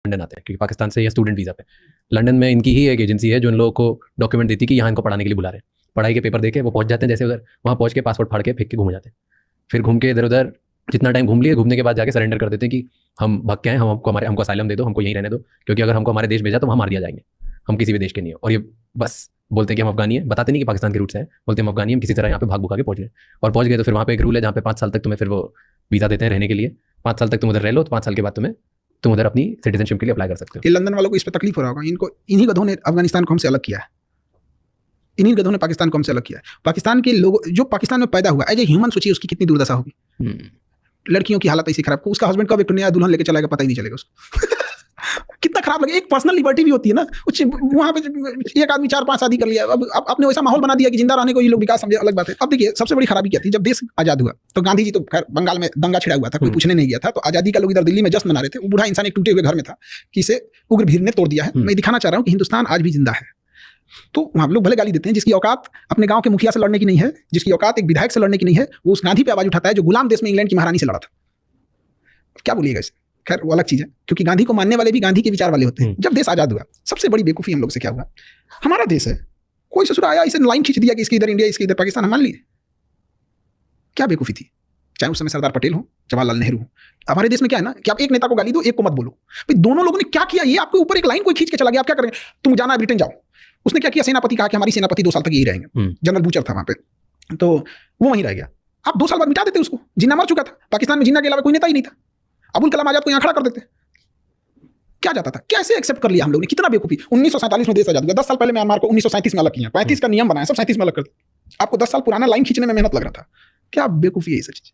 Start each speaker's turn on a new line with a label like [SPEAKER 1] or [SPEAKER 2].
[SPEAKER 1] London आते हैं, क्योंकि पाकिस्तान से या स्टूडेंट वीज़ा पे। लंदन में इनकी ही एक एजेंसी है जो इन लोगों को डॉक्यूमेंट देती है कि यहाँ इनको पढ़ाने के लिए बुला रहे हैं। पढ़ाई के पेपर देके वो पहुँच जाते हैं, जैसे उधर वहाँ पहुँच के पासपोर्ट फाड़ के फेंक के घूम जाते हैं। फिर घूम के इधर उधर जितना टाइम घूम लिए, घूमने के बाद जाके सरेंडर कर देते हैं कि हम भग के हैं, हमको असाइलम दे दो, हमको यहीं रहने दो, क्योंकि अगर हमको हमारे देश भेजा तो वहाँ मार दिया जाएंगे, हम किसी भी देश के नहीं है। और ये बस बोलते हैं कि हम अफगानी हैं, बताते नहीं कि पाकिस्तान के रूट से हैं, बोलते हैं हम अफगानी, हम किसी तरह यहाँ पे भाग भुगा के पहुँच गए। और पहुँच गए तो फिर वहाँ पे एक रूल है जहाँ पे 5 साल तक तुम्हें फिर वो वीज़ा देते हैं रहने के लिए। 5 साल तक तुम उधर रह लो, तो 5 साल के बाद तुम उधर अपनी सिटीजनशिप के लिए अप्लाई कर सकते हो।
[SPEAKER 2] ये लंदन वालों को इस पर तकलीफ हो रहा होगा, इनको इन्हीं गधों ने अफगानिस्तान को हमसे अलग किया है, इन्हीं गधों ने पाकिस्तान को हमसे अलग किया है। पाकिस्तान के लोग जो पाकिस्तान में पैदा हुआ एज ए ह्यूमन, सोचिए उसकी कितनी दुर्दशा होगी। लड़कियों की हालत ऐसी खराब, उसका हस्बैंड कब एक नया दुल्हन लेके चलाएगा पता ही नहीं चलेगा उसको। कितना खराब लगे। एक पर्सनल लिबर्टी भी होती है ना, वहाँ पे एक आदमी 4-5 शादी कर लिया, अब आपने वैसा माहौल बना दिया कि जिंदा रहने को ये लोग विकास समझे, अलग बात है। अब देखिए सबसे बड़ी खराबी क्या थी, जब देश आजाद हुआ तो गांधी जी तो खैर बंगाल में दंगा छिड़ा हुआ था, कोई पूछने नहीं गया था, तो आजादी का लोग इधर दिल्ली में जश्न मना रहे थे। वो बूढ़ा इंसान एक टूटे हुए घर में था कि इसे उग्र भीड़ ने तोड़ दिया है। मैं दिखाना चाह रहा हूँ कि हिंदुस्तान आज भी जिंदा है। तो वहाँ लोग भले गाली देते हैं, जिसकी औकात अपने गांव के मुखिया से लड़ने की नहीं है, जिसकी औकात एक विधायक से लड़ने की नहीं है, वो उस गांधी पे आवाज उठाता है जो गुलाम देश में इंग्लैंड की महारानी से लड़ा था। क्या बोलिएगा इसे, खैर वो अलग चीज है, क्योंकि गांधी को मानने वाले भी गांधी के विचार वाले होते हैं। जब देश आजाद हुआ, सबसे बड़ी बेवकूफी हम लोग से क्या हुआ, हमारा देश है, कोई ससुर आया इसे लाइन खींच दिया कि इसके इधर इंडिया, इसके इधर पाकिस्तान, हम मान लिए। क्या बेवकूफी थी, चाहे उस समय सरदार पटेल हो, जवाहरलाल नेहरू हो। हमारे देश में क्या है ना कि आप एक नेता को गाली दो, एक को मत बोलो। भाई दोनों लोगों ने क्या किया, ये आपके ऊपर एक लाइन कोई खींच के चला गया, आप क्या करेंगे, तुम जाना है ब्रिटेन जाओ। उसने क्या किया, सेनापति कहा कि हमारी सेनापति 2 साल तक यही रहेंगे, जनरल बूचर था वहां पे, तो वो वहीं रह गया। आप 2 साल बाद मिटा देते उसको, जिन्ना मर चुका था, पाकिस्तान में जिन्ना के अलावा कोई नेता ही नहीं था। अबुल कलाम आजाद को यहाँ खड़ा कर देते, क्या जाता था, कैसे एक्सेप्ट कर लिया हम लोग ने, कितना बेवकूफी। 1947 में देश आजाद हुआ, 10 साल पहले म्यांमार को 1937 में अलग किया, 35 का नियम बनाया, सब 37 में अलग कर दिया। आपको 10 साल पुराना लाइन खींचने में मेहनत लग रहा था, क्या बेवकूफी है ये सब चीज।